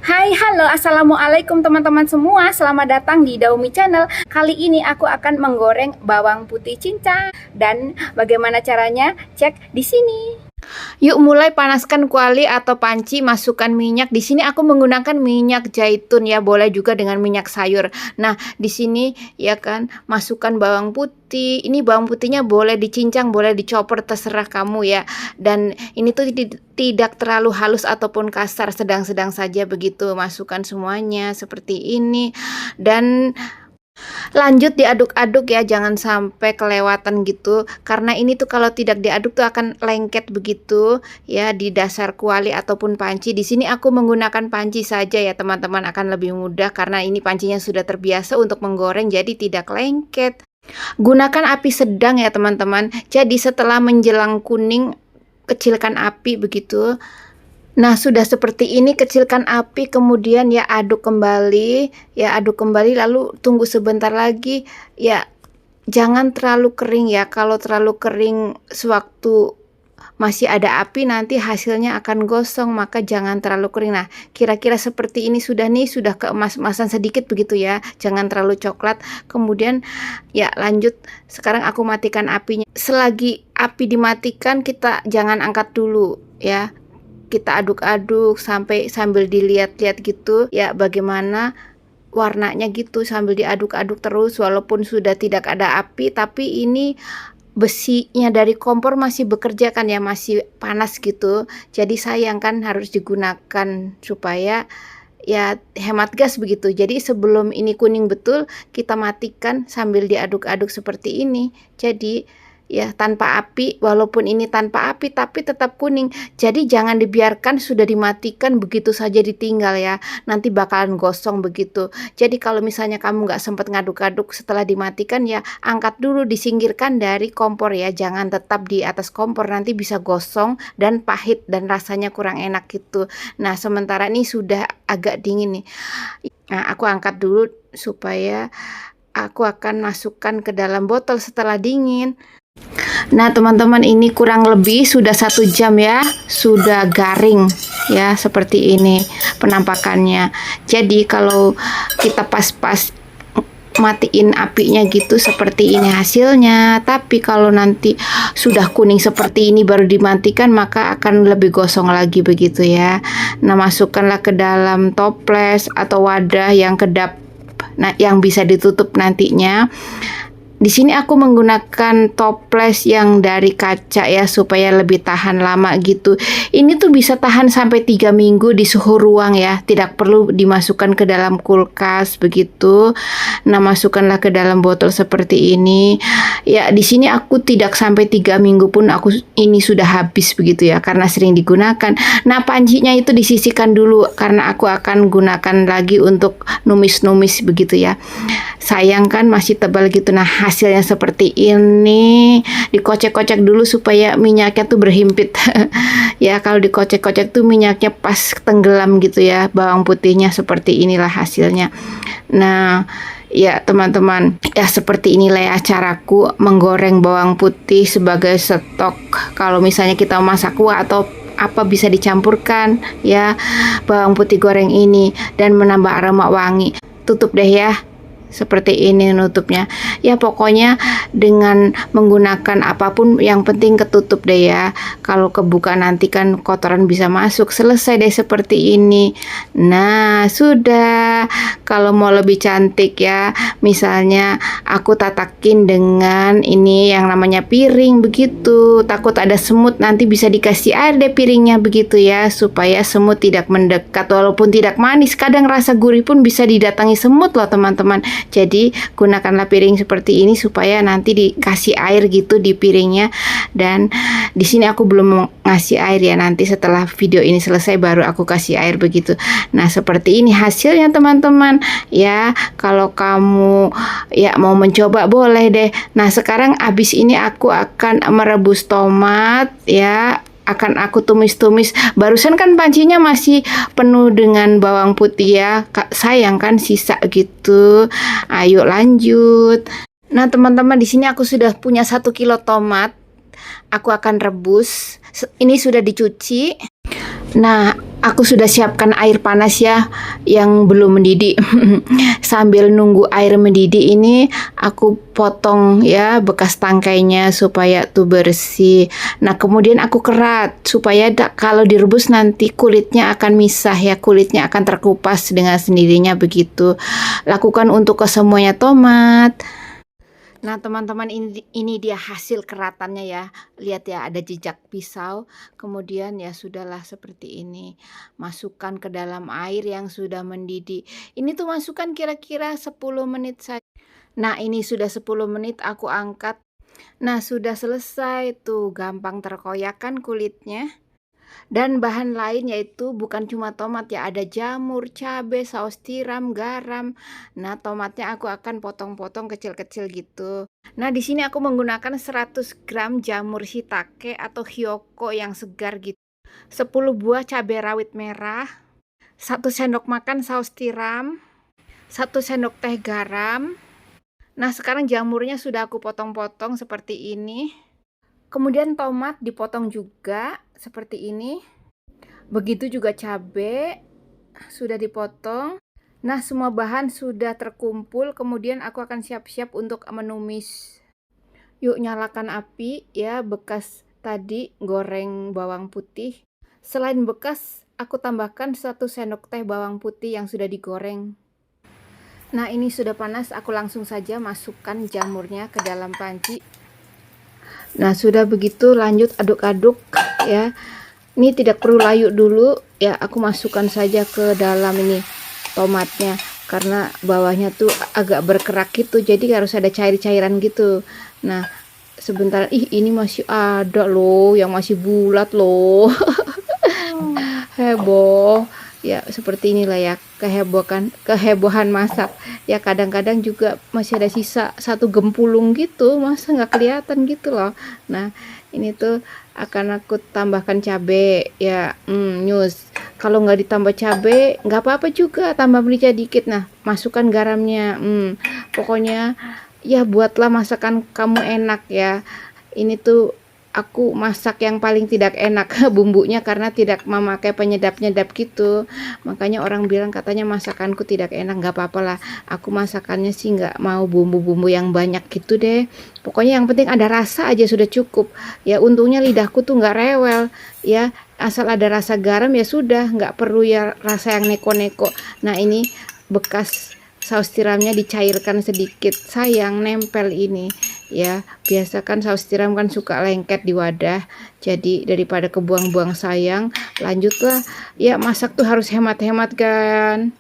Hai, halo, assalamualaikum teman-teman semua. Selamat datang di Daumi Channel. Kali ini aku akan menggoreng bawang putih cincang dan bagaimana caranya? Cek di sini. Yuk mulai panaskan kuali atau panci, masukkan minyak. Di sini aku menggunakan minyak zaitun ya, boleh juga dengan minyak sayur. Nah, di sini ya kan, masukkan bawang putih. Ini bawang putihnya boleh dicincang, boleh dicopper, terserah kamu ya. Dan ini tuh tidak terlalu halus ataupun kasar, sedang-sedang saja begitu. Masukkan semuanya seperti ini dan lanjut diaduk-aduk ya, jangan sampai kelewatan gitu. Karena ini tuh kalau tidak diaduk tuh akan lengket begitu ya di dasar kuali ataupun panci. Di sini aku menggunakan panci saja ya teman-teman, akan lebih mudah karena ini pancinya sudah terbiasa untuk menggoreng jadi tidak lengket. Gunakan api sedang ya teman-teman. Jadi setelah menjelang kuning, kecilkan api begitu. Nah, sudah seperti ini, kecilkan api, kemudian ya aduk kembali, lalu tunggu sebentar lagi. Ya, jangan terlalu kering ya. Kalau terlalu kering sewaktu masih ada api nanti hasilnya akan gosong, maka jangan terlalu kering. Nah, kira-kira seperti ini sudah keemas-emasan sedikit begitu ya. Jangan terlalu coklat. Kemudian ya lanjut, sekarang aku matikan apinya. Selagi api dimatikan, kita jangan angkat dulu ya. Kita aduk-aduk sambil dilihat-lihat gitu ya, bagaimana warnanya gitu, sambil diaduk-aduk terus walaupun sudah tidak ada api, tapi ini besinya dari kompor masih bekerja kan ya, masih panas gitu. Jadi sayang kan, harus digunakan supaya ya hemat gas begitu. Jadi sebelum ini kuning betul, kita matikan sambil diaduk-aduk seperti ini. Jadi ya tanpa api, walaupun ini tanpa api tapi tetap kuning. Jadi jangan dibiarkan sudah dimatikan begitu saja ditinggal ya, nanti bakalan gosong begitu. Jadi kalau misalnya kamu nggak sempat ngaduk-aduk setelah dimatikan, ya angkat dulu, disingkirkan dari kompor ya, jangan tetap di atas kompor, nanti bisa gosong dan pahit dan rasanya kurang enak gitu. Nah, sementara ini sudah agak dingin nih. Nah, aku angkat dulu supaya aku akan masukkan ke dalam botol setelah dingin. Nah teman-teman, ini kurang lebih sudah 1 jam ya, sudah garing ya, seperti ini penampakannya. Jadi kalau kita pas-pas matiin apinya gitu, seperti ini hasilnya. Tapi kalau nanti sudah kuning seperti ini baru dimatikan, maka akan lebih gosong lagi begitu ya. Nah, masukkanlah ke dalam toples atau wadah yang kedap, nah yang bisa ditutup nantinya. Di sini aku menggunakan toples yang dari kaca ya, supaya lebih tahan lama gitu. Ini tuh bisa tahan sampai 3 minggu di suhu ruang ya, tidak perlu dimasukkan ke dalam kulkas begitu. Nah, masukkanlah ke dalam botol seperti ini. Ya, di sini aku tidak sampai 3 minggu pun ini sudah habis begitu ya, karena sering digunakan. Nah, pancinya itu disisihkan dulu karena aku akan gunakan lagi untuk numis-numis begitu ya. Sayang kan masih tebal gitu. Nah, hasilnya seperti ini. Dikocek-kocek dulu supaya minyaknya tuh berhimpit. Ya, kalau dikocek-kocek tuh minyaknya pas tenggelam gitu ya. Bawang putihnya seperti inilah hasilnya. Nah, ya teman-teman, ya seperti inilah ya caraku menggoreng bawang putih sebagai stok. Kalau misalnya kita masak kuah atau apa, bisa dicampurkan ya bawang putih goreng ini dan menambah aroma wangi. Tutup deh ya. Seperti ini nutupnya. Ya pokoknya dengan menggunakan apapun yang penting ketutup deh ya. Kalau kebuka nanti kan kotoran bisa masuk. Selesai deh seperti ini. Nah, sudah. Kalau mau lebih cantik ya, misalnya aku tatakin dengan ini yang namanya piring begitu. Takut ada semut, nanti bisa dikasih air deh piringnya begitu ya, supaya semut tidak mendekat. Walaupun tidak manis, kadang rasa gurih pun bisa didatangi semut loh teman-teman. Jadi gunakanlah piring seperti ini supaya nanti dikasih air gitu di piringnya. Dan di sini aku belum ngasih air ya, nanti setelah video ini selesai baru aku kasih air begitu. Nah, seperti ini hasilnya teman-teman ya. Kalau kamu ya mau mencoba boleh deh. Nah, sekarang abis ini aku akan merebus tomat ya, akan aku tumis-tumis. Barusan kan pancinya masih penuh dengan bawang putih ya, sayang kan sisa gitu. Ayo lanjut. Nah teman-teman, di sini aku sudah punya 1 kilo tomat. Aku akan rebus. Ini sudah dicuci. Nah, Aku sudah siapkan air panas ya yang belum mendidih. Sambil nunggu air mendidih ini aku potong ya bekas tangkainya supaya tuh bersih. Nah, kemudian aku kerat supaya kalau direbus nanti kulitnya akan misah ya, kulitnya akan terkupas dengan sendirinya begitu. Lakukan untuk kesemuanya tomat. Nah, teman-teman, ini dia hasil keratannya ya. Lihat ya, ada jejak pisau. Kemudian ya sudahlah seperti ini. Masukkan ke dalam air yang sudah mendidih. Ini tuh masukkan kira-kira 10 menit saja. Nah, ini sudah 10 menit aku angkat. Nah, sudah selesai tuh, gampang terkoyak kan kulitnya. Dan bahan lain yaitu bukan cuma tomat ya, ada jamur, cabai, saus tiram, garam. Nah, tomatnya aku akan potong-potong kecil-kecil gitu. Nah, di sini aku menggunakan 100 gram jamur shiitake atau hiyoko yang segar gitu. 10 buah cabai rawit merah, 1 sendok makan saus tiram, 1 sendok teh garam. Nah, sekarang jamurnya sudah aku potong-potong seperti ini. Kemudian tomat dipotong juga seperti ini. Begitu juga cabai sudah dipotong. Nah, semua bahan sudah terkumpul. Kemudian aku akan siap-siap untuk menumis. Yuk, nyalakan api ya, bekas tadi goreng bawang putih. Selain bekas, aku tambahkan 1 sendok teh bawang putih yang sudah digoreng. Nah, ini sudah panas, aku langsung saja masukkan jamurnya ke dalam panci. Nah, sudah begitu lanjut aduk-aduk ya. Ini tidak perlu layu dulu ya, aku masukkan saja ke dalam ini tomatnya karena bawahnya tuh agak berkerak gitu, jadi harus ada cair-cairan gitu. Nah, sebentar, ini masih ada loh yang masih bulat loh. Heboh ya, seperti inilah ya kehebohan masak ya. Kadang-kadang juga masih ada sisa 1 gempulung gitu, masa nggak kelihatan gitu loh. Nah, ini tuh akan aku tambahkan cabai ya, nyus. Kalau nggak ditambah cabai nggak apa-apa juga, tambah merica dikit. Nah, masukkan garamnya. Pokoknya ya buatlah masakan kamu enak ya. Ini tuh aku masak yang paling tidak enak bumbunya karena tidak memakai penyedap-nyedap gitu. Makanya orang bilang katanya masakanku tidak enak. Nggak apa-apa lah, aku masakannya sih nggak mau bumbu-bumbu yang banyak gitu deh. Pokoknya yang penting ada rasa aja sudah cukup ya. Untungnya lidahku tuh nggak rewel ya, asal ada rasa garam ya sudah, nggak perlu ya rasa yang neko-neko. Nah, ini bekas saus tiramnya dicairkan sedikit, sayang nempel ini ya. Biasa kan saus tiram kan suka lengket di wadah, jadi daripada kebuang-buang sayang, lanjutlah ya. Masak tuh harus hemat-hemat kan.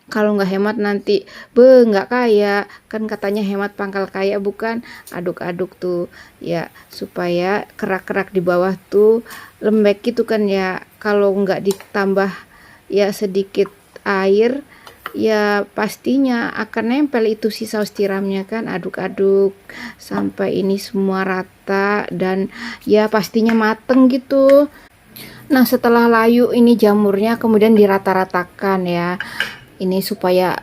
Kalau nggak hemat nanti nggak kaya kan, katanya hemat pangkal kaya bukan. Aduk-aduk tuh ya supaya kerak-kerak di bawah tuh lembek gitu kan ya. Kalau nggak ditambah ya sedikit air ya pastinya akan nempel itu si saus tiramnya kan. Aduk-aduk sampai ini semua rata dan ya pastinya mateng gitu. Nah, setelah layu ini jamurnya kemudian dirata-ratakan ya. Ini supaya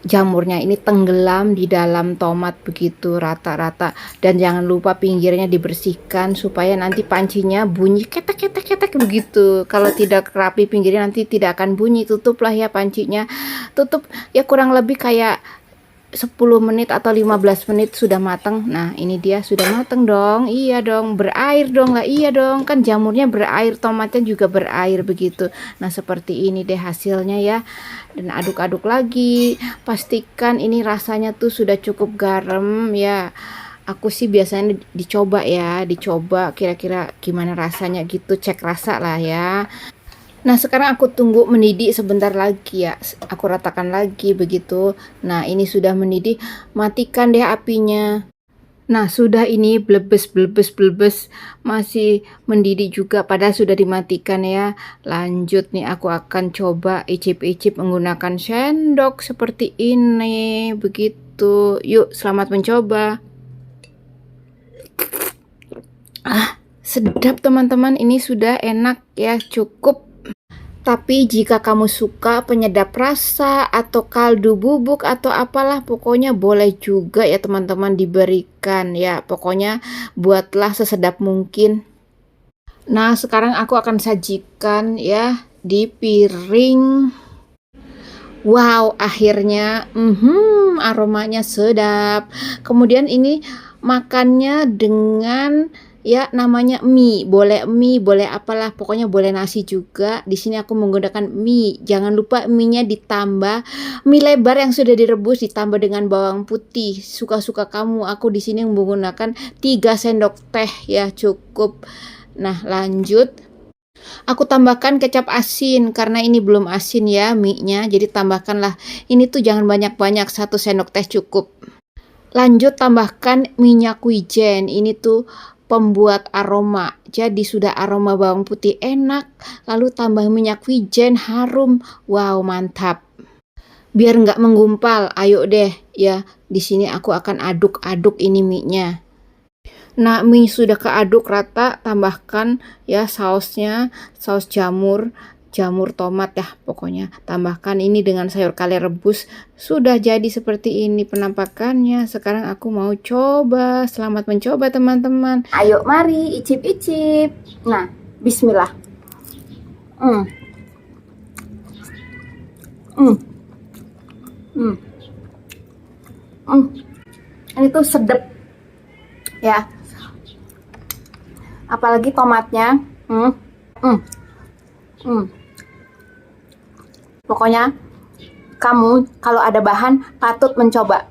jamurnya ini tenggelam di dalam tomat begitu rata-rata. Dan jangan lupa pinggirnya dibersihkan supaya nanti pancinya bunyi ketek-ketek-ketek begitu. Kalau tidak rapi pinggirnya nanti tidak akan bunyi. Tutuplah ya pancinya. Tutup ya kurang lebih kayak 10 menit atau 15 menit sudah matang. Nah, ini dia sudah matang dong. Iya dong, berair dong lah. Iya dong, kan jamurnya berair, tomatnya juga berair begitu. Nah, seperti ini deh hasilnya ya. Dan aduk-aduk lagi. Pastikan ini rasanya tuh sudah cukup garam ya. Aku sih biasanya dicoba ya, dicoba kira-kira gimana rasanya gitu, cek rasa lah ya. Nah, sekarang aku tunggu mendidih sebentar lagi ya. Aku ratakan lagi begitu. Nah, ini sudah mendidih. Matikan deh apinya. Nah, sudah ini blebes. Masih mendidih juga padahal sudah dimatikan ya. Lanjut nih, aku akan coba icip-icip menggunakan sendok seperti ini. Begitu. Yuk, selamat mencoba. Sedap teman-teman. Ini sudah enak ya, cukup. Tapi jika kamu suka penyedap rasa atau kaldu bubuk atau apalah, pokoknya boleh juga ya teman-teman diberikan ya. Pokoknya buatlah sesedap mungkin. Nah, sekarang aku akan sajikan ya di piring. Wow, akhirnya aromanya sedap. Kemudian ini makannya dengan ya namanya mie, boleh apalah, pokoknya boleh nasi juga. Di sini aku menggunakan mie. Jangan lupa mie-nya ditambah mie lebar yang sudah direbus ditambah dengan bawang putih. Suka-suka kamu. Aku di sini menggunakan 3 sendok teh ya, cukup. Nah, lanjut. Aku tambahkan kecap asin karena ini belum asin ya mie-nya. Jadi tambahkanlah. Ini tuh jangan banyak-banyak, 1 sendok teh cukup. Lanjut tambahkan minyak wijen. Ini tuh pembuat aroma. Jadi sudah aroma bawang putih enak, lalu tambah minyak wijen harum. Wow, mantap. Biar nggak menggumpal, ayo deh ya. Di sini aku akan aduk-aduk ini mie-nya. Nah, mie sudah keaduk rata, tambahkan ya sausnya, saus jamur tomat ya pokoknya. Tambahkan ini dengan sayur kale rebus. Sudah jadi seperti ini penampakannya. Sekarang aku mau coba. Selamat mencoba teman-teman. Ayo mari icip-icip. Nah, bismillah. Hmm. Hmm. Hmm. Hmm. Ini tuh sedep ya. Apalagi tomatnya. Pokoknya kamu kalau ada bahan patut mencoba.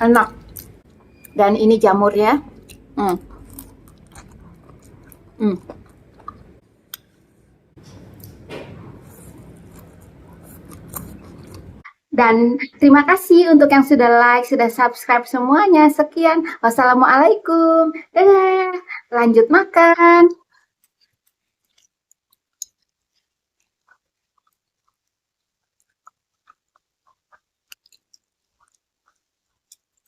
Enak. Dan ini jamurnya. Dan terima kasih untuk yang sudah like, sudah subscribe semuanya. Sekian. Wassalamualaikum. Dadah. Lanjut makan.